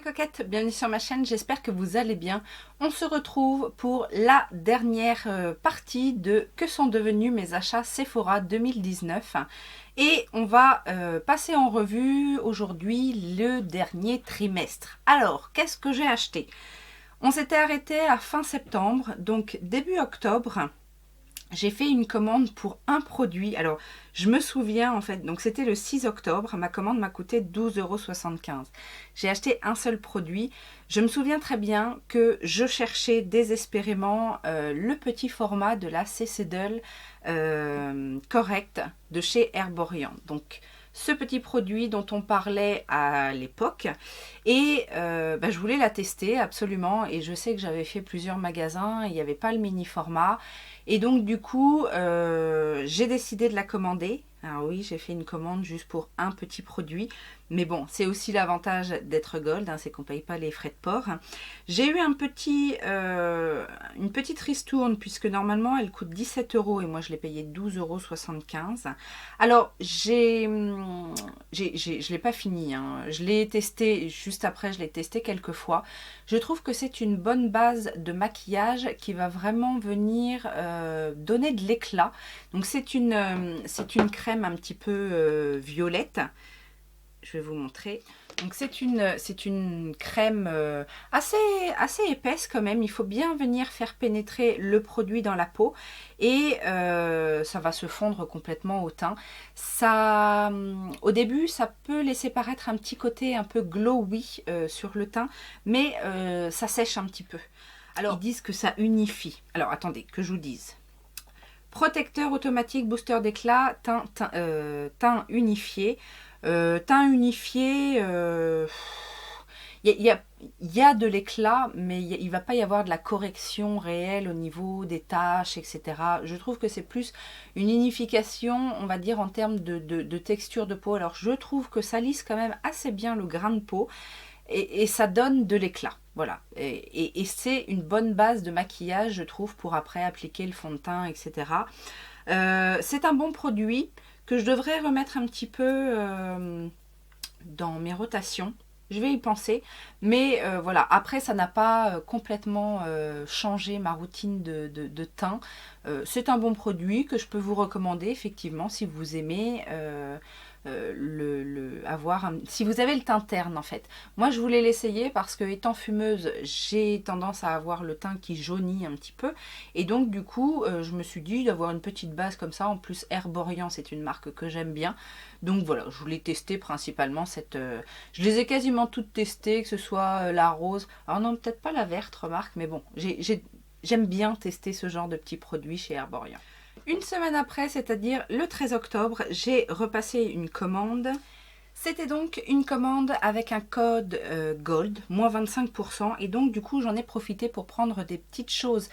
mes coquettes, bienvenue sur ma chaîne, j'espère que vous allez bien. On se retrouve pour la dernière partie de Que sont devenus mes achats Sephora 2019 et on va passer en revue aujourd'hui le dernier trimestre. Alors, qu'est-ce que j'ai acheté? On s'était arrêté à fin septembre, donc début octobre. J'ai fait une commande pour un produit. Alors, je me souviens en fait, donc c'était le 6 octobre, ma commande m'a coûté 12,75 €. J'ai acheté un seul produit. Je me souviens très bien que je cherchais désespérément le petit format de la C-Seddle correct de chez Herborian. Donc, ce petit produit dont on parlait à l'époque et je voulais la tester absolument et je sais que j'avais fait plusieurs magasins, il n'y avait pas le mini format et donc du coup j'ai décidé de la commander. Alors oui, j'ai fait une commande juste pour un petit produit, mais bon, c'est aussi l'avantage d'être gold, hein, c'est qu'on ne paye pas les frais de port. J'ai eu une petite ristourne puisque normalement elle coûte 17 € et moi je l'ai payé 12,75 €. Alors je l'ai pas fini, hein. Je l'ai testé juste après, je l'ai testé quelques fois. Je trouve que c'est une bonne base de maquillage qui va vraiment venir donner de l'éclat. Donc c'est une crème un petit peu violette. Je vais vous montrer. Donc c'est une crème assez épaisse quand même. Il faut bien venir faire pénétrer le produit dans la peau et ça va se fondre complètement au teint. Ça, au début, ça peut laisser paraître un petit côté un peu glowy sur le teint, mais ça sèche un petit peu. Alors, ils disent que ça unifie. Alors attendez, que je vous dise. Protecteur automatique, booster d'éclat, teint unifié. Teint unifié, il y a de l'éclat, mais il ne va pas y avoir de la correction réelle au niveau des taches, etc. Je trouve que c'est plus une unification, on va dire, en termes de texture de peau. Alors, je trouve que ça lisse quand même assez bien le grain de peau et ça donne de l'éclat. Voilà, et c'est une bonne base de maquillage, je trouve, pour après appliquer le fond de teint, etc. C'est un bon produit que je devrais remettre un petit peu dans mes rotations. Je vais y penser, mais voilà, après ça n'a pas complètement changé ma routine de teint. C'est un bon produit que je peux vous recommander effectivement si vous aimez si vous avez le teint terne en fait. Moi je voulais l'essayer parce que étant fumeuse, j'ai tendance à avoir le teint qui jaunit un petit peu et donc du coup je me suis dit d'avoir une petite base comme ça. En plus Herborian c'est une marque que j'aime bien, donc voilà, je voulais tester principalement je les ai quasiment toutes testées, que ce soit la rose, alors non peut-être pas la verte, remarque, mais bon, j'aime bien tester ce genre de petits produits chez Herborian. Une semaine après, c'est-à-dire le 13 octobre, j'ai repassé une commande. C'était donc une commande avec un code Gold, moins 25%, et donc du coup j'en ai profité pour prendre des petites choses,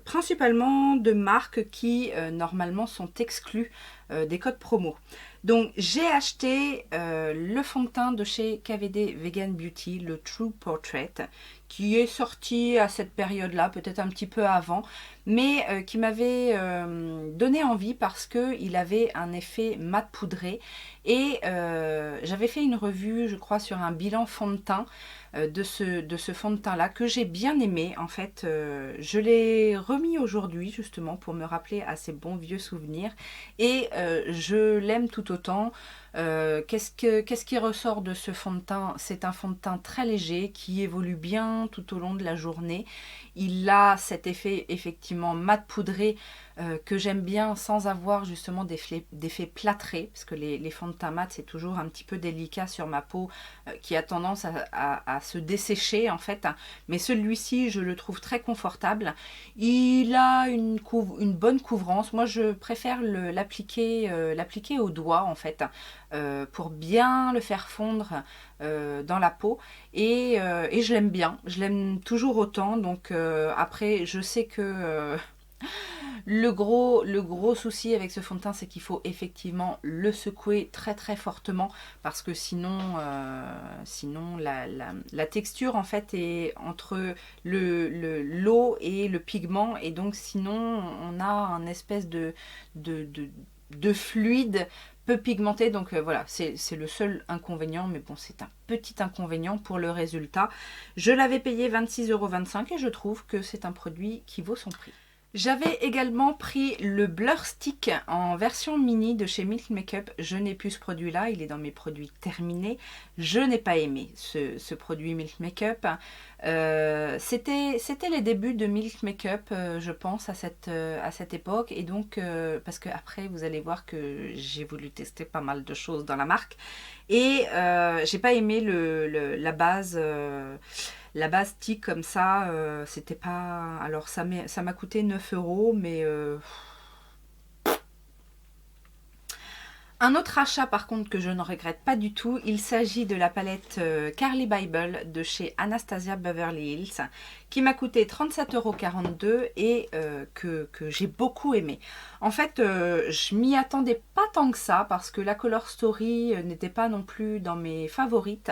principalement de marques qui normalement sont exclues des codes promo. Donc j'ai acheté le fond de teint de chez KVD Vegan Beauty, le True Portrait, qui est sorti à cette période-là, peut-être un petit peu avant, mais qui m'avait donné envie parce qu'il avait un effet mat poudré. Et j'avais fait une revue, je crois, sur un bilan fond de teint de ce fond de teint là que j'ai bien aimé. En fait, je l'ai remis aujourd'hui justement pour me rappeler à ces bons vieux souvenirs et je l'aime tout autant. Qu'est-ce qui ressort de ce fond de teint? C'est un fond de teint très léger qui évolue bien tout au long de la journée. Il a cet effet effectivement mat poudré que j'aime bien sans avoir justement d'effet plâtré, parce que les fonds de teint mat c'est toujours un petit peu délicat sur ma peau qui a tendance à se dessécher en fait, mais celui-ci je le trouve très confortable. Il a une bonne couvrance. Moi je préfère l'appliquer au doigt en fait, pour bien le faire fondre dans la peau et je l'aime bien, je l'aime toujours autant. Donc après je sais que le gros souci avec ce fond de teint c'est qu'il faut effectivement le secouer très très fortement parce que sinon la texture en fait est entre l'eau et le pigment et donc sinon on a un espèce de fluide peu pigmenté. Donc voilà, c'est le seul inconvénient, mais bon, c'est un petit inconvénient pour le résultat. Je l'avais payé 26,25 € et je trouve que c'est un produit qui vaut son prix. J'avais également pris le Blur Stick en version mini de chez Milk Makeup. Je n'ai plus ce produit-là, il est dans mes produits terminés. Je n'ai pas aimé ce produit Milk Makeup. C'était les débuts de Milk Makeup, je pense, à cette époque. Et donc, parce qu'après, vous allez voir que j'ai voulu tester pas mal de choses dans la marque. Et j'ai pas aimé la base... La base stick comme ça, c'était pas... Alors ça m'a coûté 9 €, mais... Un autre achat par contre que je ne regrette pas du tout, il s'agit de la palette Carli Bybel de chez Anastasia Beverly Hills qui m'a coûté 37,42 € et que j'ai beaucoup aimé. En fait, je m'y attendais pas tant que ça parce que la Color Story n'était pas non plus dans mes favorites,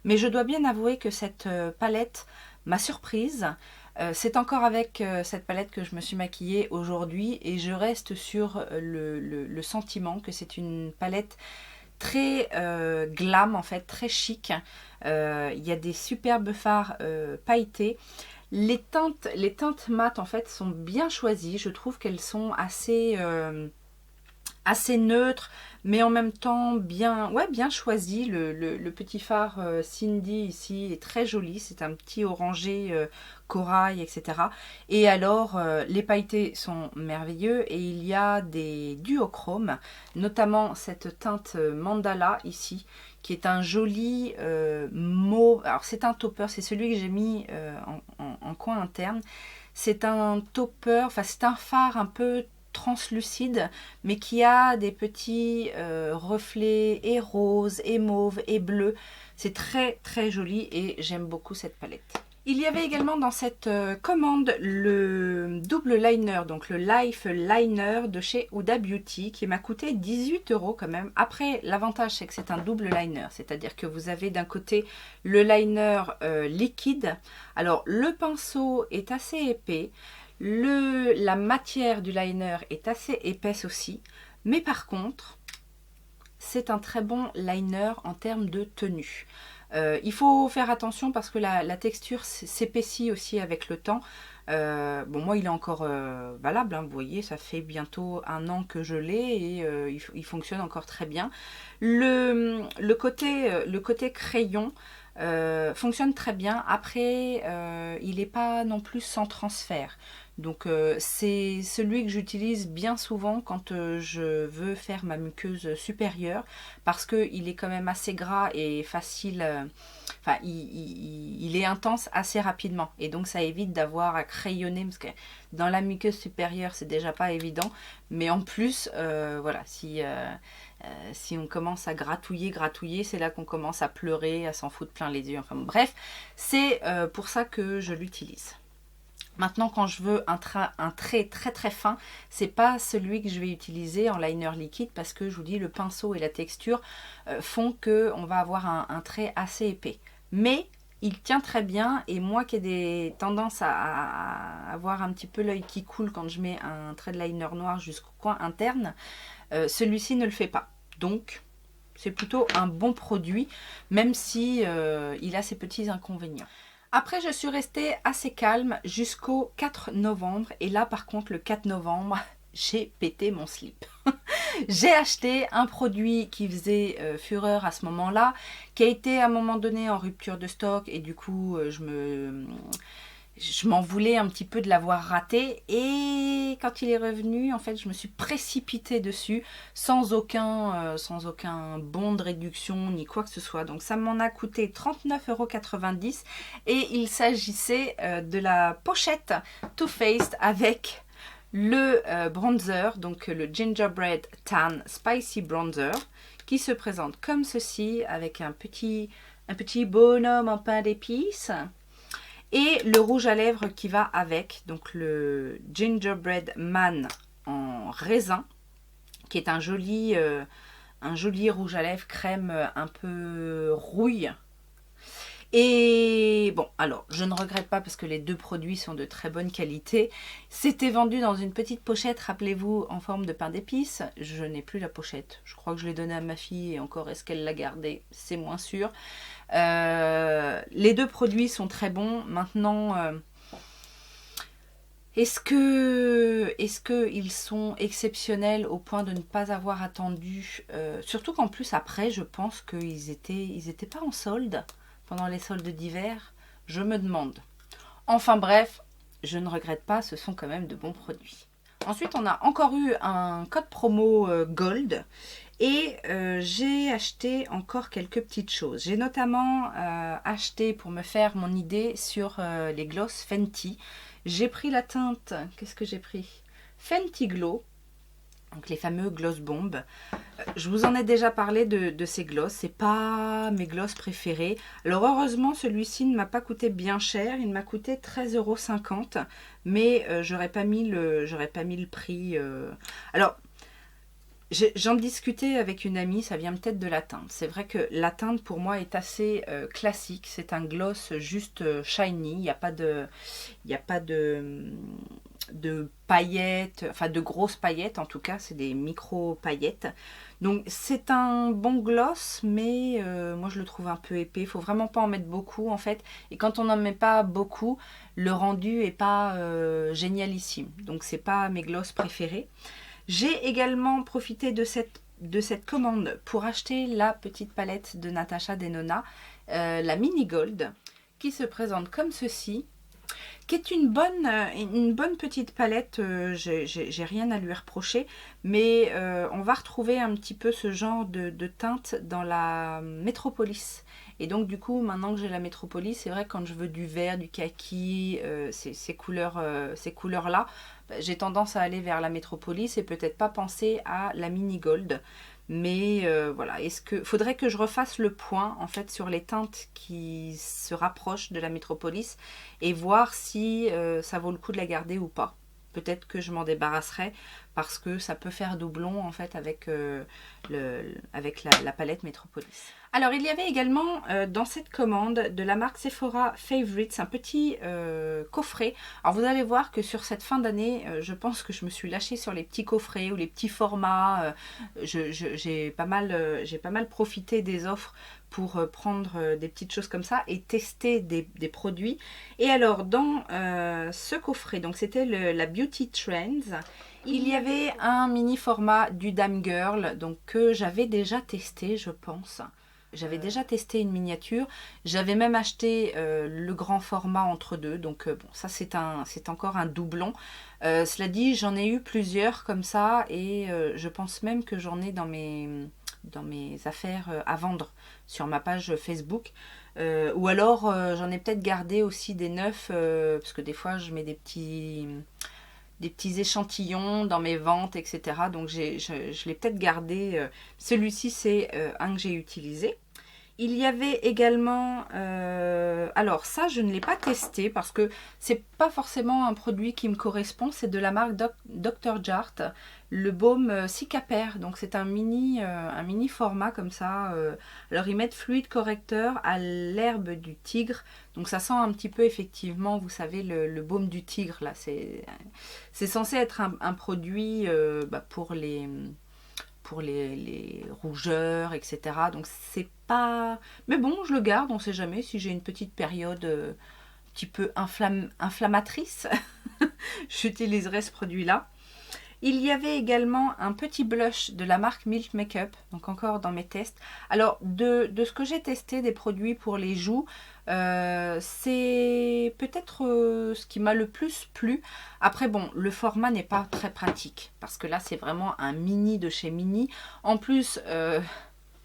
mais je dois bien avouer que cette palette m'a surprise. C'est encore avec cette palette que je me suis maquillée aujourd'hui et je reste sur le sentiment que c'est une palette très glam en fait, très chic. Il y a des superbes fards pailletés. Les teintes mates en fait sont bien choisies. Je trouve qu'elles sont assez neutres, mais en même temps bien choisi. Le petit phare Cindy ici est très joli, c'est un petit orangé corail, etc. Et alors les pailletés sont merveilleux et il y a des duochromes, notamment cette teinte mandala ici, qui est un joli mauve. Alors c'est un topper, c'est celui que j'ai mis en coin interne. C'est un topper, enfin c'est un fard un peu translucide, mais qui a des petits reflets et rose et mauve et bleu. C'est très très joli et j'aime beaucoup cette palette. Il y avait également dans cette commande le double liner, donc le Life Liner de chez Huda Beauty qui m'a coûté 18 € quand même. Après, l'avantage c'est que c'est un double liner, c'est-à-dire que vous avez d'un côté le liner liquide. Alors le pinceau est assez épais, la matière du liner est assez épaisse aussi, mais par contre, c'est un très bon liner en termes de tenue. Il faut faire attention parce que la texture s'épaissit aussi avec le temps. Bon, moi il est encore valable, hein, vous voyez, ça fait bientôt 1 an que je l'ai et il fonctionne encore très bien. Le côté crayon fonctionne très bien. Après, il n'est pas non plus sans transfert. Donc c'est celui que j'utilise bien souvent quand je veux faire ma muqueuse supérieure parce qu'il est quand même assez gras et facile, enfin il est intense assez rapidement et donc ça évite d'avoir à crayonner parce que dans la muqueuse supérieure c'est déjà pas évident, mais en plus voilà, si on commence à gratouiller, c'est là qu'on commence à pleurer, à s'en foutre plein les yeux, enfin bon, bref, c'est pour ça que je l'utilise. Maintenant, quand je veux un trait très très fin, c'est pas celui que je vais utiliser en liner liquide parce que je vous dis, le pinceau et la texture font qu'on va avoir un trait assez épais. Mais il tient très bien et moi qui ai des tendances à avoir un petit peu l'œil qui coule quand je mets un trait de liner noir jusqu'au coin interne, celui-ci ne le fait pas. Donc, c'est plutôt un bon produit, même si il a ses petits inconvénients. Après, je suis restée assez calme jusqu'au 4 novembre. Et là, par contre, le 4 novembre, j'ai pété mon slip. J'ai acheté un produit qui faisait fureur à ce moment-là, qui a été à un moment donné en rupture de stock. Et du coup, je m'en voulais un petit peu de l'avoir raté et quand il est revenu, en fait, je me suis précipitée dessus sans aucun bon de réduction ni quoi que ce soit. Donc ça m'en a coûté 39,90 € et il s'agissait de la pochette Too Faced avec le bronzer, donc le Gingerbread Tan Spicy Bronzer qui se présente comme ceci avec un petit bonhomme en pain d'épices. Et le rouge à lèvres qui va avec, donc le Gingerbread Man en raisin, qui est un joli rouge à lèvres crème un peu rouille. Et bon, alors, je ne regrette pas parce que les deux produits sont de très bonne qualité. C'était vendu dans une petite pochette, rappelez-vous, en forme de pain d'épices. Je n'ai plus la pochette. Je crois que je l'ai donnée à ma fille et encore, est-ce qu'elle l'a gardée? C'est moins sûr. Les deux produits sont très bons. Maintenant, est-ce que ils sont exceptionnels au point de ne pas avoir attendu surtout qu'en plus, après, je pense qu'ils étaient pas en solde pendant les soldes d'hiver. Je me demande. Enfin bref, je ne regrette pas, ce sont quand même de bons produits. Ensuite, on a encore eu un code promo Gold et j'ai acheté encore quelques petites choses. J'ai notamment acheté pour me faire mon idée sur les gloss Fenty. J'ai pris la teinte, qu'est-ce que j'ai pris? Fenty Glow, donc les fameux gloss bombes. Je vous en ai déjà parlé de ces gloss, c'est pas mes gloss préférés. Alors heureusement, celui-ci ne m'a pas coûté bien cher, il m'a coûté 13,50 €, mais j'aurais pas mis le prix. Alors, j'en discutais avec une amie, ça vient peut-être de la teinte. C'est vrai que la teinte pour moi est assez classique, c'est un gloss juste shiny, il n'y a pas de paillettes, enfin de grosses paillettes en tout cas, c'est des micro paillettes. Donc c'est un bon gloss, mais moi je le trouve un peu épais. Il faut vraiment pas en mettre beaucoup en fait. Et quand on n'en met pas beaucoup, le rendu est pas génialissime. Donc c'est pas mes gloss préférés. J'ai également profité de cette commande pour acheter la petite palette de Natasha Denona, la Mini Gold, qui se présente comme ceci, qui est une bonne petite palette, j'ai rien à lui reprocher, mais on va retrouver un petit peu ce genre de teinte dans la Métropolis. Et donc du coup, maintenant que j'ai la Métropolis, c'est vrai que quand je veux du vert, du kaki, ces couleurs-là, j'ai tendance à aller vers la Métropolis et peut-être pas penser à la Mini Gold. Mais voilà, faudrait que je refasse le point en fait sur les teintes qui se rapprochent de la Métropolis et voir si ça vaut le coup de la garder ou pas. Peut-être que je m'en débarrasserai parce que ça peut faire doublon en fait avec, la palette Métropolis. Alors il y avait également dans cette commande de la marque Sephora Favorites un petit coffret. Alors vous allez voir que sur cette fin d'année, je pense que je me suis lâchée sur les petits coffrets ou les petits formats. J'ai pas mal profité des offres pour prendre des petites choses comme ça et tester des produits. Et alors dans ce coffret, donc c'était la Beauty Trends, il y avait un mini format du Dame Girl, donc que j'avais déjà testé je pense. J'avais déjà testé une miniature, j'avais même acheté le grand format entre deux, donc bon, ça c'est encore un doublon. Cela dit, j'en ai eu plusieurs comme ça et je pense même que j'en ai dans mes affaires à vendre sur ma page Facebook. Ou alors j'en ai peut-être gardé aussi des neufs, parce que des fois je mets des petits échantillons dans mes ventes, etc. Donc je l'ai peut-être gardé. Celui-ci, c'est un que j'ai utilisé. Il y avait également, alors ça je ne l'ai pas testé parce que c'est pas forcément un produit qui me correspond, c'est de la marque Dr. Jart, le baume Cicapair, donc c'est un mini format comme ça. Alors ils mettent fluide correcteur à l'herbe du tigre, donc ça sent un petit peu effectivement, vous savez, le baume du tigre là, c'est censé être un produit pour les rougeurs, etc. Donc c'est pas... Mais bon, je le garde, on sait jamais si j'ai une petite période un petit peu inflammatrice. J'utiliserai ce produit-là. Il y avait également un petit blush de la marque Milk Makeup, donc encore dans mes tests. Alors, de ce que j'ai testé des produits pour les joues, c'est peut-être ce qui m'a le plus plu. Après, bon, le format n'est pas très pratique, parce que là, c'est vraiment un mini de chez Mini. En plus, je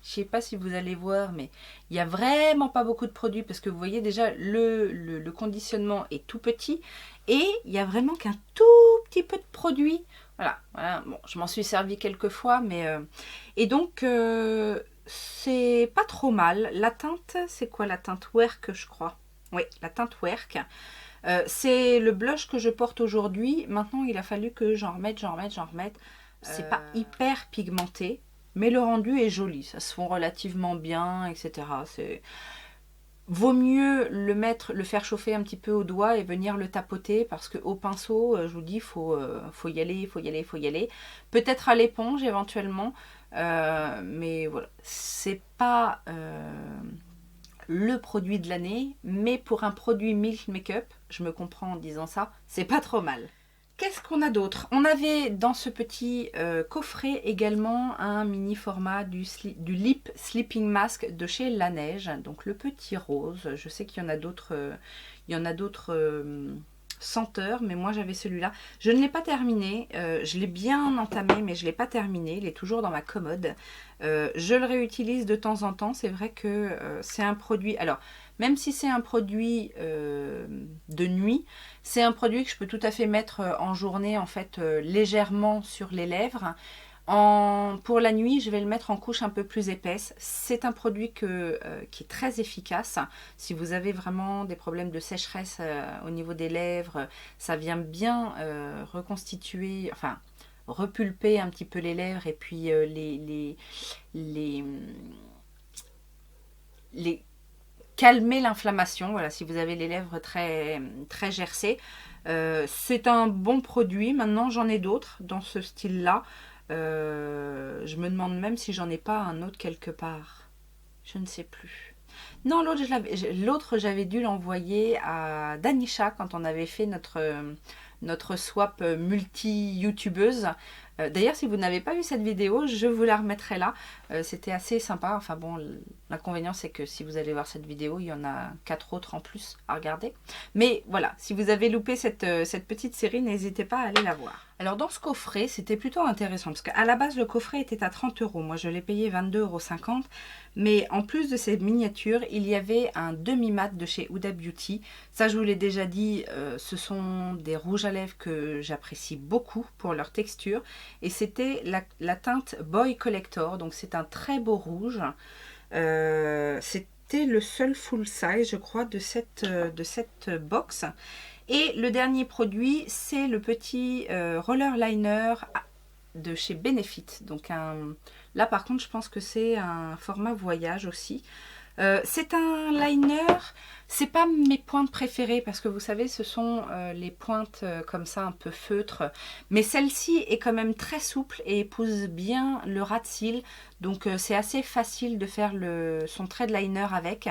sais pas si vous allez voir, mais il n'y a vraiment pas beaucoup de produits, parce que vous voyez déjà, le conditionnement est tout petit, et il n'y a vraiment qu'un tout petit peu de produits. Voilà. Bon, je m'en suis servi quelques fois, mais... Et donc, c'est pas trop mal. La teinte, c'est quoi la teinte Werk, je crois? Oui, la teinte Werk. C'est le blush que je porte aujourd'hui. Maintenant, il a fallu que j'en remette. C'est pas hyper pigmenté, mais le rendu est joli. Ça se fond relativement bien, etc. Vaut mieux le faire chauffer un petit peu au doigt et venir le tapoter parce que au pinceau, je vous dis, faut y aller, faut y aller, faut y aller. Peut-être à l'éponge éventuellement, mais voilà, c'est pas le produit de l'année, mais pour un produit Milk Makeup, je me comprends en disant ça, c'est pas trop mal. Qu'est-ce qu'on a d'autre? On avait dans ce petit coffret également un mini format du Lip Sleeping Mask de chez Laneige, donc le petit rose. Je sais qu'il y en a d'autres, senteurs, mais moi j'avais celui-là. Je ne l'ai pas terminé, je l'ai bien entamé, mais je ne l'ai pas terminé. Il est toujours dans ma commode. Je le réutilise de temps en temps. C'est vrai que c'est un produit. Alors, même si c'est un produit de nuit, c'est un produit que je peux tout à fait mettre en journée, en fait, légèrement sur les lèvres. Pour la nuit, je vais le mettre en couche un peu plus épaisse. C'est un produit qui est très efficace. Si vous avez vraiment des problèmes de sécheresse au niveau des lèvres, ça vient bien reconstituer, enfin, repulper un petit peu les lèvres et puis les calmer l'inflammation. Voilà, si vous avez les lèvres très, très gercées, c'est un bon produit. Maintenant, j'en ai d'autres dans ce style-là. Je me demande même si j'en ai pas un autre quelque part. Je ne sais plus. Non, l'autre, j'avais dû l'envoyer à Danisha quand on avait fait notre swap multi-youtubeuse. D'ailleurs, si vous n'avez pas vu cette vidéo, je vous la remettrai là. C'était assez sympa. Enfin bon, l'inconvénient, c'est que si vous allez voir cette vidéo, il y en a 4 autres en plus à regarder. Mais voilà, si vous avez loupé cette petite série, n'hésitez pas à aller la voir. Alors dans ce coffret, c'était plutôt intéressant parce qu'à la base, le coffret était à 30 €. Moi, je l'ai payé 22,50 €. Mais en plus de ces miniatures, il y avait un demi-mat de chez Huda Beauty. Ça, je vous l'ai déjà dit, ce sont des rouges à lèvres que j'apprécie beaucoup pour leur texture. Et c'était la teinte Boy Collector. Donc c'est un très beau rouge. C'était le seul full size, je crois, de cette box. Et le dernier produit, c'est le petit roller liner de chez Benefit. Donc là par contre, je pense que c'est un format voyage aussi. C'est un liner, c'est pas mes pointes préférées parce que vous savez, ce sont les pointes comme ça un peu feutres, mais celle-ci est quand même très souple et épouse bien le ras de cils, donc c'est assez facile de faire son trait de liner avec.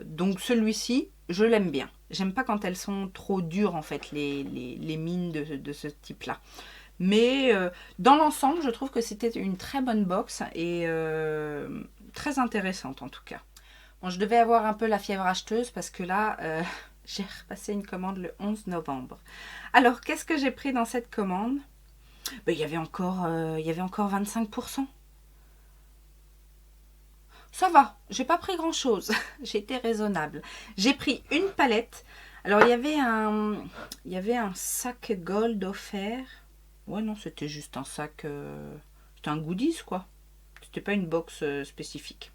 Donc celui-ci, je l'aime bien. J'aime pas quand elles sont trop dures en fait, les mines de ce type-là. Mais dans l'ensemble, je trouve que c'était une très bonne box et très intéressante en tout cas. Bon, je devais avoir un peu la fièvre acheteuse parce que là, j'ai repassé une commande le 11 novembre. Alors, qu'est-ce que j'ai pris dans cette commande? Ben, il y avait encore 25%. Ça va, j'ai pas pris grand chose. J'ai été raisonnable. J'ai pris une palette. Alors, il y avait un sac gold offert. Ouais, non, c'était juste un sac. C'était un goodies, quoi. C'était pas une box spécifique.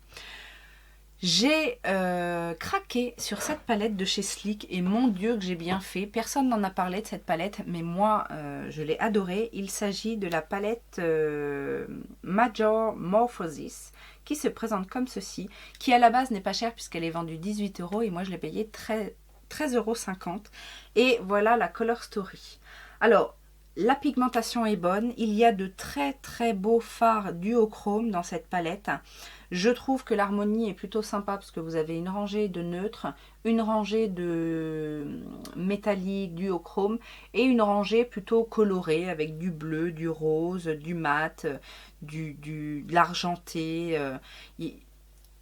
J'ai craqué sur cette palette de chez Sleek et mon Dieu que j'ai bien fait. Personne n'en a parlé de cette palette, mais moi je l'ai adorée. Il s'agit de la palette Major Morphosis qui se présente comme ceci, qui à la base n'est pas chère puisqu'elle est vendue 18 € et moi je l'ai payée 13,50 €. Et voilà la Color Story. Alors, la pigmentation est bonne. Il y a de très très beaux fards duochrome dans cette palette. Je trouve que l'harmonie est plutôt sympa parce que vous avez une rangée de neutres, une rangée de métallique, duochrome et une rangée plutôt colorée avec du bleu, du rose, du mat, de l'argenté.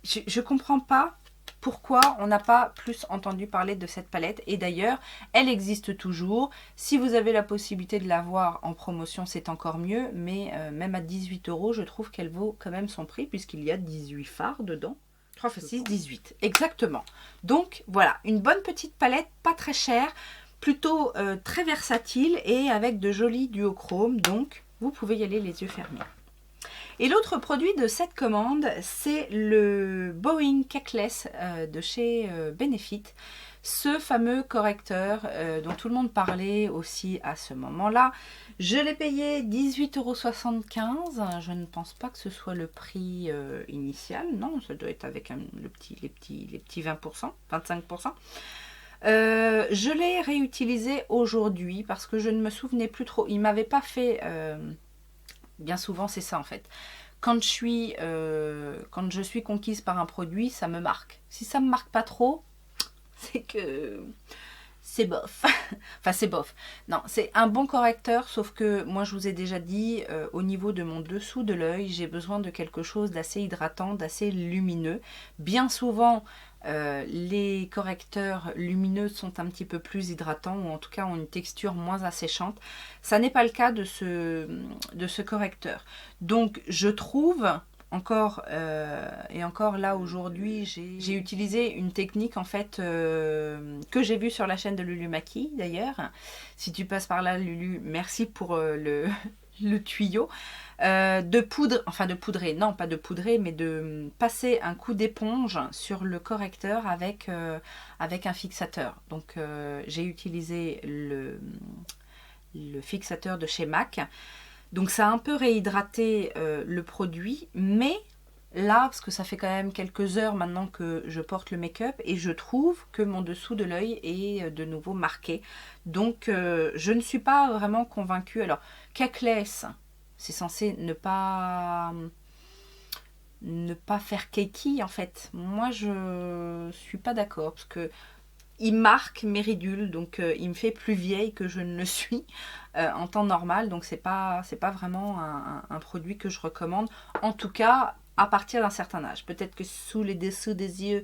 Je comprends pas pourquoi on n'a pas plus entendu parler de cette palette. Et d'ailleurs, elle existe toujours. Si vous avez la possibilité de la voir en promotion, c'est encore mieux. Mais même à 18 €, je trouve qu'elle vaut quand même son prix puisqu'il y a 18 fards dedans. 3 x 6, 18. Exactement. Donc voilà, une bonne petite palette, pas très chère, plutôt très versatile et avec de jolis duochromes. Donc, vous pouvez y aller les yeux fermés. Et l'autre produit de cette commande, c'est le Boeing Cakeless de chez Benefit. ce fameux correcteur dont tout le monde parlait aussi à ce moment-là. Je l'ai payé 18,75 €. Je ne pense pas que ce soit le prix initial. Non, ça doit être avec les petits 20%, 25%. Je l'ai réutilisé aujourd'hui parce que je ne me souvenais plus trop. Il m'avait pas fait... bien souvent, c'est ça en fait. Quand je suis conquise par un produit, ça me marque. Si ça me marque pas trop, c'est que c'est bof. Enfin, c'est bof. Non, c'est un bon correcteur, sauf que moi, je vous ai déjà dit, au niveau de mon dessous de l'œil, j'ai besoin de quelque chose d'assez hydratant, d'assez lumineux. Bien souvent, les correcteurs lumineux sont un petit peu plus hydratants, ou en tout cas ont une texture moins asséchante. Ça n'est pas le cas de ce correcteur. Donc, je trouve... Encore là aujourd'hui, j'ai utilisé une technique en fait que j'ai vue sur la chaîne de Lulu Maki d'ailleurs. Si tu passes par là, Lulu, merci pour le tuyau. De poudrer, non pas de poudrer, mais de passer un coup d'éponge sur le correcteur avec un fixateur. Donc j'ai utilisé le fixateur de chez MAC. Donc ça a un peu réhydraté le produit, mais là, parce que ça fait quand même quelques heures maintenant que je porte le make-up, et je trouve que mon dessous de l'œil est de nouveau marqué. Donc je ne suis pas vraiment convaincue. Alors, Cackless, c'est censé ne pas faire cakey en fait. Moi, je suis pas d'accord, parce que il marque mes ridules, donc il me fait plus vieille que je ne le suis en temps normal, donc c'est pas vraiment un produit que je recommande, en tout cas à partir d'un certain âge. Peut-être que sur le dessous des yeux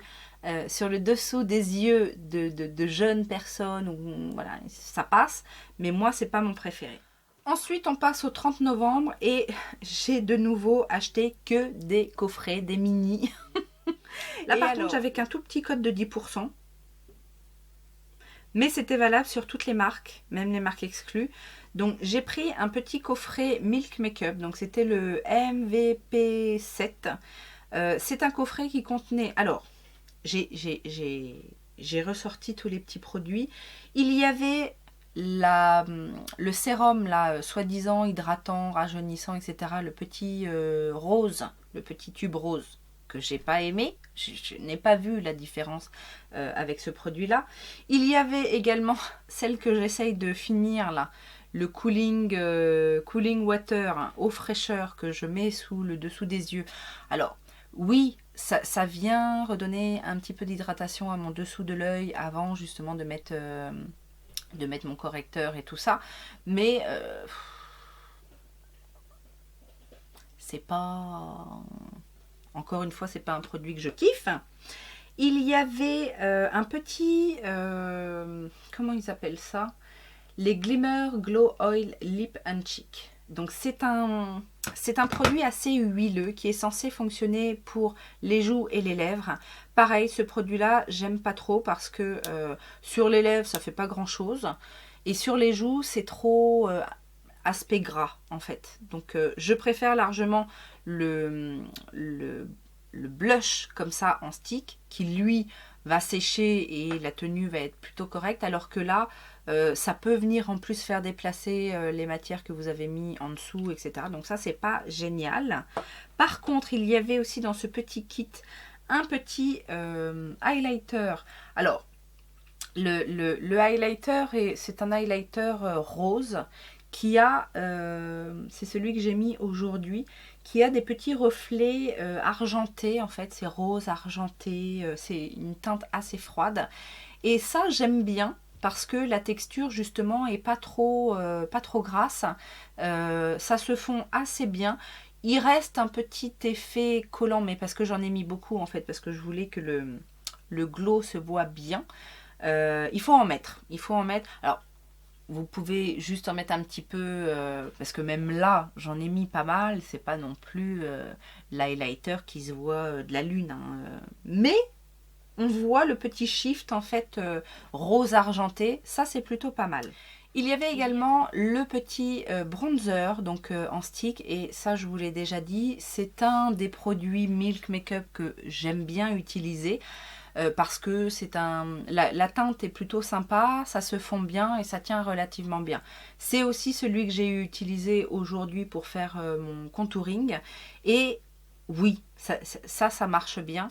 de jeunes personnes, ou voilà, ça passe, mais moi c'est pas mon préféré. Ensuite, on passe au 30 novembre et j'ai de nouveau acheté que des coffrets, des mini. Là par contre, j'avais qu'un tout petit code de 10%. Mais c'était valable sur toutes les marques, même les marques exclues. Donc j'ai pris un petit coffret Milk Makeup, donc c'était le MVP7. C'est un coffret qui contenait... Alors, j'ai ressorti tous les petits produits. Il y avait le sérum, là, soi-disant hydratant, rajeunissant, etc. Le petit rose, le petit tube rose, que j'ai pas aimé. Je n'ai pas vu la différence avec ce produit là. Il y avait également celle que j'essaye de finir là, le cooling water, hein, eau fraîcheur, que je mets sous le dessous des yeux. Alors oui, ça vient redonner un petit peu d'hydratation à mon dessous de l'œil avant justement de mettre mon correcteur et tout ça, mais c'est pas... Encore une fois, c'est pas un produit que je kiffe. Il y avait un petit... comment ils appellent ça? Les Glimmer Glow Oil Lip and Cheek. Donc c'est un produit assez huileux qui est censé fonctionner pour les joues et les lèvres. Pareil, ce produit-là, j'aime pas trop parce que sur les lèvres, ça fait pas grand-chose. Et sur les joues, c'est trop aspect gras en fait. Donc je préfère largement le blush comme ça en stick qui lui va sécher et la tenue va être plutôt correcte, alors que là ça peut venir en plus faire déplacer les matières que vous avez mis en dessous, etc. Donc ça c'est pas génial. Par contre il y avait aussi dans ce petit kit un petit highlighter. Alors le highlighter, c'est un highlighter rose qui a, c'est celui que j'ai mis aujourd'hui, qui a des petits reflets argentés, en fait c'est rose argenté, c'est une teinte assez froide, et ça j'aime bien parce que la texture justement est pas trop grasse, ça se fond assez bien. Il reste un petit effet collant, mais parce que j'en ai mis beaucoup en fait, parce que je voulais que le glow se voit bien. Il faut en mettre, alors vous pouvez juste en mettre un petit peu, parce que même là, j'en ai mis pas mal. C'est pas non plus l'highlighter qui se voit de la lune, hein. Mais on voit le petit shift en fait rose argenté. Ça, c'est plutôt pas mal. Il y avait également le petit bronzer, donc en stick. Et ça, je vous l'ai déjà dit, c'est un des produits Milk Makeup que j'aime bien utiliser. parce que la teinte est plutôt sympa, ça se fond bien et ça tient relativement bien. C'est aussi celui que j'ai utilisé aujourd'hui pour faire mon contouring. Et oui, ça marche bien.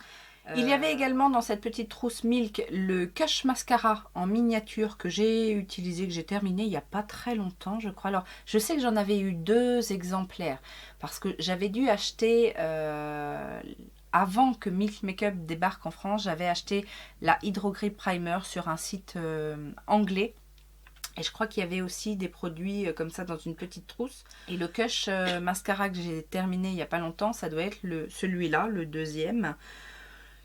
Il y avait également dans cette petite trousse Milk le Kush Mascara en miniature que j'ai utilisé, que j'ai terminé il n'y a pas très longtemps, je crois. Alors, je sais que j'en avais eu 2 exemplaires parce que j'avais dû acheter, avant que Milk Makeup débarque en France, j'avais acheté la Hydro Grip Primer sur un site anglais. Et je crois qu'il y avait aussi des produits comme ça dans une petite trousse. Et le Kush Mascara que j'ai terminé il n'y a pas longtemps, ça doit être celui-là, le deuxième,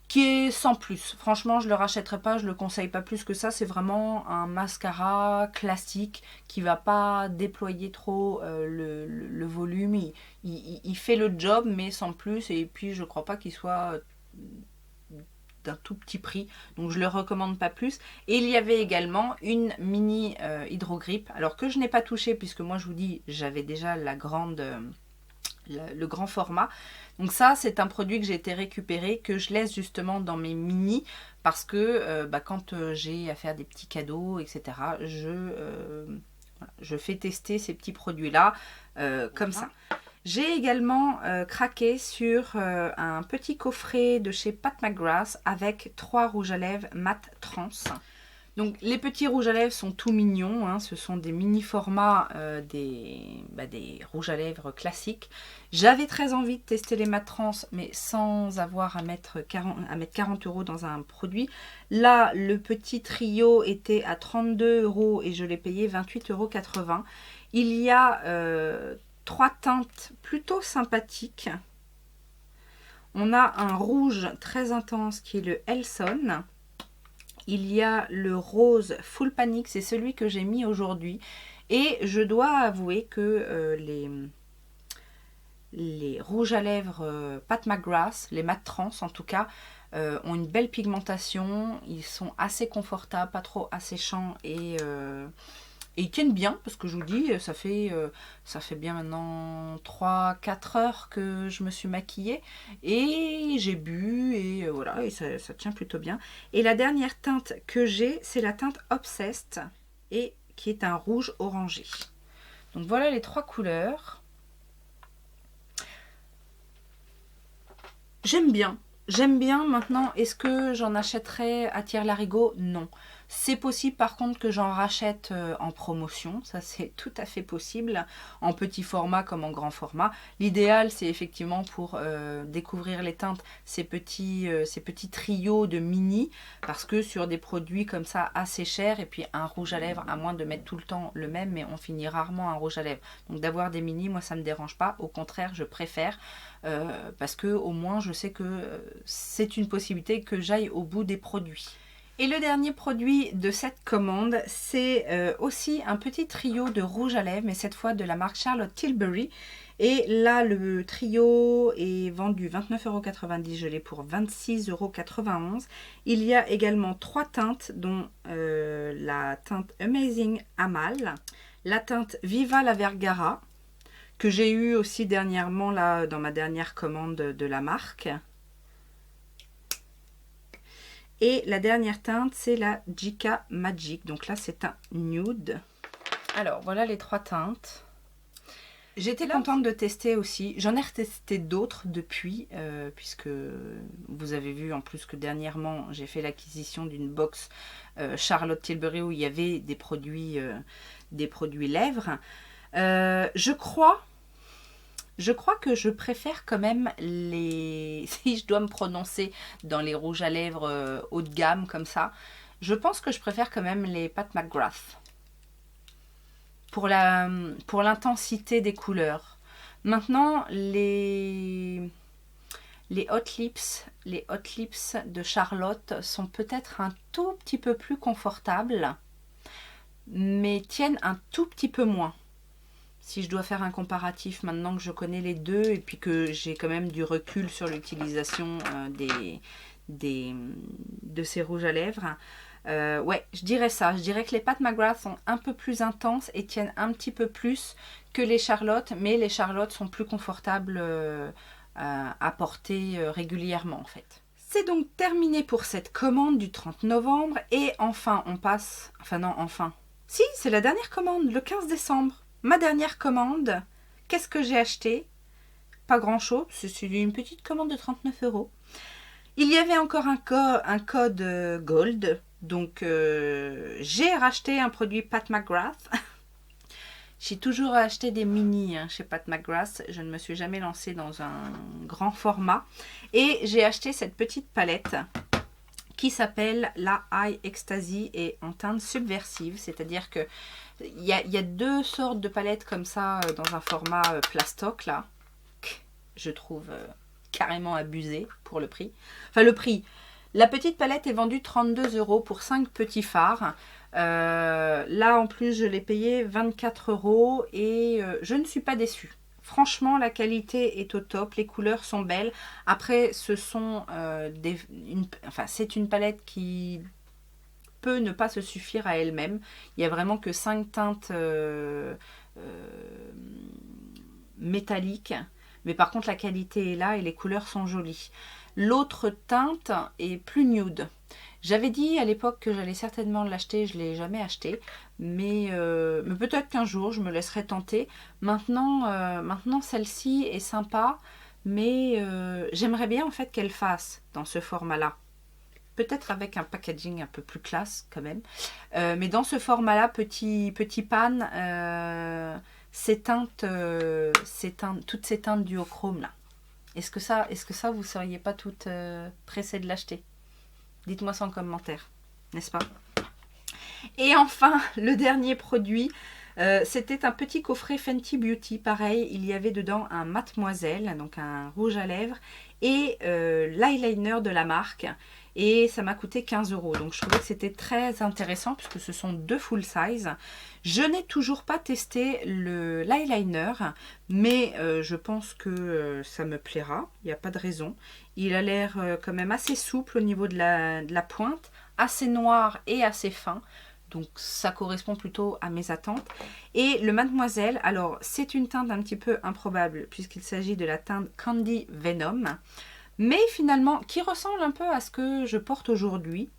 qui est sans plus. Franchement, je le rachèterai pas, je le conseille pas plus que ça. C'est vraiment un mascara classique qui va pas déployer trop le volume. Il fait le job, mais sans plus. Et puis, je crois pas qu'il soit d'un tout petit prix, donc je le recommande pas plus. Et il y avait également une mini Hydro Grip, alors que je n'ai pas touché puisque moi je vous dis j'avais déjà le grand format. Donc ça, c'est un produit que j'ai été récupéré, que je laisse justement dans mes mini, parce que quand j'ai à faire des petits cadeaux, etc., je fais tester ces petits produits-là comme ça. J'ai également craqué sur un petit coffret de chez Pat McGrath avec 3 rouges à lèvres mat trans. Donc les petits rouges à lèvres sont tout mignons, hein, ce sont des mini formats des rouges à lèvres classiques. J'avais très envie de tester les mat trans, mais sans avoir à mettre 40 € dans un produit. Là, le petit trio était à 32 € et je l'ai payé 28,80 €. Il y a 3 teintes plutôt sympathiques. On a un rouge très intense qui est le Elson. Il y a le rose Full Panic, c'est celui que j'ai mis aujourd'hui. Et je dois avouer que les rouges à lèvres Pat McGrath, les mat trans en tout cas, ont une belle pigmentation. Ils sont assez confortables, pas trop asséchants et ils tiennent bien, parce que je vous dis, ça fait bien maintenant 3-4 heures que je me suis maquillée. Et j'ai bu, et voilà, et ça tient plutôt bien. Et la dernière teinte que j'ai, c'est la teinte Obsessed, et qui est un rouge orangé. Donc voilà les 3 couleurs. J'aime bien. J'aime bien. Maintenant, est-ce que j'en achèterai à tire-larigot? Non. C'est possible par contre que j'en rachète en promotion, ça c'est tout à fait possible, en petit format comme en grand format. L'idéal c'est effectivement pour découvrir les teintes, ces petits trios de mini, parce que sur des produits comme ça assez chers, et puis un rouge à lèvres, à moins de mettre tout le temps le même, mais on finit rarement un rouge à lèvres. Donc d'avoir des mini, moi ça me dérange pas, au contraire je préfère, parce que au moins je sais que c'est une possibilité que j'aille au bout des produits. Et le dernier produit de cette commande, c'est aussi un petit trio de rouge à lèvres, mais cette fois de la marque Charlotte Tilbury. Et là, le trio est vendu 29,90 €, je l'ai pour 26,91 €. Il y a également 3 teintes, dont la teinte Amazing Amal, la teinte Viva la Vergara, que j'ai eu aussi dernièrement là dans ma dernière commande de la marque. Et la dernière teinte, c'est la Jika Magic. Donc là, c'est un nude. Alors, voilà les 3 teintes. J'étais contente de tester aussi. J'en ai retesté d'autres depuis, puisque vous avez vu en plus que dernièrement, j'ai fait l'acquisition d'une box Charlotte Tilbury où il y avait des produits lèvres. Je crois que je préfère quand même si je dois me prononcer dans les rouges à lèvres haut de gamme comme ça, je pense que je préfère quand même les Pat McGrath. Pour l'intensité des couleurs. Maintenant, les Hot Lips de Charlotte sont peut-être un tout petit peu plus confortables, mais tiennent un tout petit peu moins. Si je dois faire un comparatif maintenant que je connais les deux et puis que j'ai quand même du recul sur l'utilisation de ces rouges à lèvres, ouais, je dirais ça. Je dirais que les Pat McGrath sont un peu plus intenses et tiennent un petit peu plus que les Charlotte, mais les Charlotte sont plus confortables à porter régulièrement en fait. C'est donc terminé pour cette commande du 30 novembre et enfin on passe, enfin non enfin, si c'est la dernière commande, le 15 décembre, ma dernière commande. Qu'est-ce que j'ai acheté? Pas grand chose, c'est une petite commande de 39 €. Il y avait encore un code Gold, donc j'ai racheté un produit Pat McGrath. J'ai toujours acheté des mini chez Pat McGrath, je ne me suis jamais lancée dans un grand format. Et j'ai acheté cette petite palette qui s'appelle la High Ecstasy et en teinte subversive, c'est-à-dire que il y a deux sortes de palettes comme ça dans un format plastoc là, je trouve carrément abusé pour le prix. Enfin le prix, la petite palette est vendue 32 € pour 5 petits fards. Là en plus je l'ai payé 24 € et je ne suis pas déçue. Franchement la qualité est au top, les couleurs sont belles. Après ce sont c'est une palette qui peut ne pas se suffire à elle-même. Il n'y a vraiment que 5 teintes métalliques. Mais par contre la qualité est là et les couleurs sont jolies. L'autre teinte est plus nude. J'avais dit à l'époque que j'allais certainement l'acheter, je ne l'ai jamais acheté. Mais peut-être qu'un jour je me laisserai tenter. Maintenant celle-ci est sympa. Mais j'aimerais bien en fait qu'elle fasse dans ce format-là. Peut-être avec un packaging un peu plus classe quand même. Mais dans ce format-là, petit pan, toutes ces teintes duochrome là. Est-ce que ça vous ne seriez pas toutes pressées de l'acheter? Dites-moi ça en commentaire, n'est-ce pas? Et enfin, le dernier produit, c'était un petit coffret Fenty Beauty. Pareil, il y avait dedans un Mademoiselle, donc un rouge à lèvres, et l'eyeliner de la marque. Et ça m'a coûté 15 €. Donc je trouvais que c'était très intéressant puisque ce sont deux full size. Je n'ai toujours pas testé l'eyeliner, mais je pense que ça me plaira. Il n'y a pas de raison. Il a l'air quand même assez souple au niveau de la pointe, assez noir et assez fin. Donc ça correspond plutôt à mes attentes. Et le Mademoiselle, alors c'est une teinte un petit peu improbable puisqu'il s'agit de la teinte Candy Venom. Mais finalement, qui ressemble un peu à ce que je porte aujourd'hui.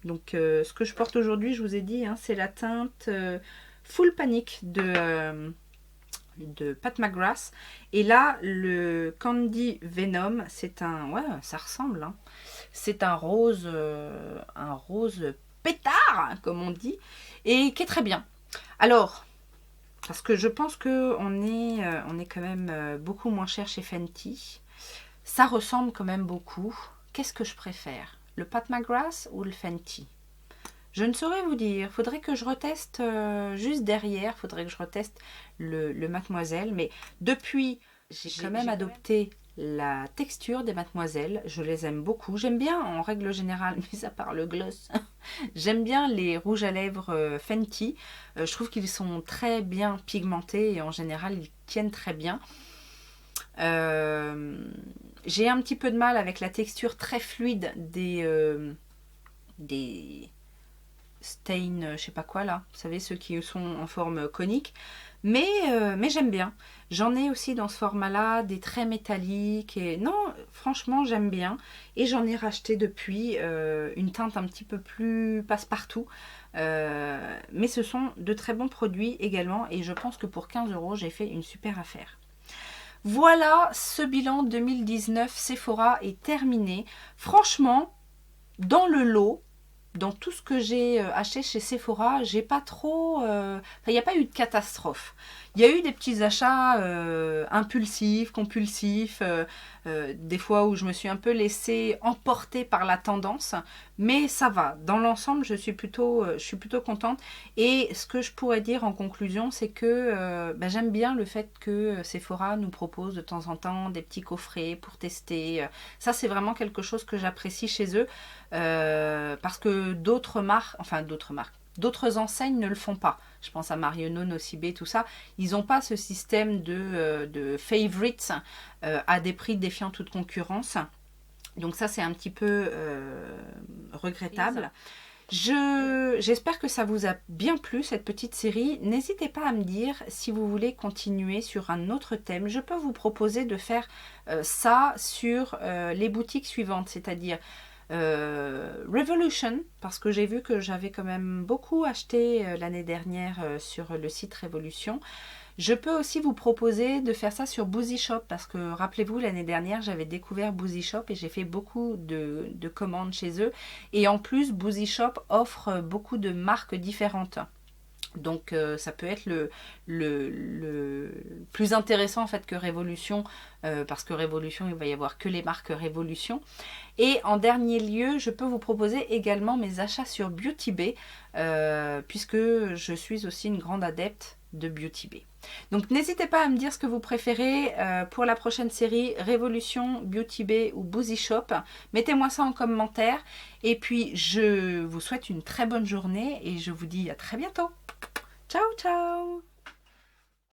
Donc, ce que je porte aujourd'hui, je vous ai dit, hein, c'est la teinte Full Panic de Pat McGrath. Et là, le Candy Venom, c'est un... Ouais, ça ressemble. Hein. C'est un rose pétard, comme on dit, et qui est très bien. Alors, parce que je pense qu'on est quand même beaucoup moins cher chez Fenty. Ça ressemble quand même beaucoup. Qu'est-ce que je préfère? Le Pat McGrath ou le Fenty? Je ne saurais vous dire. Faudrait que je reteste juste derrière. Faudrait que je reteste le Mademoiselle. Mais depuis, j'ai quand même adopté la texture des Mademoiselles. Je les aime beaucoup. J'aime bien, en règle générale, mis à part le gloss, j'aime bien les rouges à lèvres Fenty. Je trouve qu'ils sont très bien pigmentés et en général, ils tiennent très bien. J'ai un petit peu de mal avec la texture très fluide des Stain, je sais pas quoi là, vous savez ceux qui sont en forme conique, mais j'aime bien. J'en ai aussi dans ce format là, des traits métalliques et non franchement j'aime bien et j'en ai racheté depuis une teinte un petit peu plus passe-partout, mais ce sont de très bons produits également et je pense que pour 15 € j'ai fait une super affaire. Voilà, ce bilan 2019 Sephora est terminé. Franchement, dans le lot, dans tout ce que j'ai acheté chez Sephora, j'ai pas trop... il n'y a pas eu de catastrophe. Il y a eu des petits achats impulsifs, compulsifs, des fois où je me suis un peu laissée emporter par la tendance, mais ça va. Dans l'ensemble, je suis plutôt contente. Et ce que je pourrais dire en conclusion, c'est que j'aime bien le fait que Sephora nous propose de temps en temps des petits coffrets pour tester. Ça, c'est vraiment quelque chose que j'apprécie chez eux, parce que d'autres enseignes ne le font pas. Je pense à Marionneau, Nocibé, tout ça. Ils n'ont pas ce système de favorites à des prix défiant toute concurrence. Donc ça, c'est un petit peu regrettable. J'espère que ça vous a bien plu, cette petite série. N'hésitez pas à me dire si vous voulez continuer sur un autre thème. Je peux vous proposer de faire ça sur les boutiques suivantes, c'est-à-dire Revolution, parce que j'ai vu que j'avais quand même beaucoup acheté l'année dernière sur le site Revolution. Je peux aussi vous proposer de faire ça sur Boozy Shop parce que rappelez-vous, l'année dernière, j'avais découvert Boozy Shop et j'ai fait beaucoup de commandes chez eux. Et en plus, Boozy Shop offre beaucoup de marques différentes. Donc ça peut être le plus intéressant en fait que Révolution, parce que Révolution, il va y avoir que les marques Révolution. Et en dernier lieu, je peux vous proposer également mes achats sur Beauty Bay, puisque je suis aussi une grande adepte de Beauty Bay. Donc n'hésitez pas à me dire ce que vous préférez pour la prochaine série, Révolution, Beauty Bay ou Boozy Shop. Mettez-moi ça en commentaire. Et puis je vous souhaite une très bonne journée et je vous dis à très bientôt. Ciao ciao.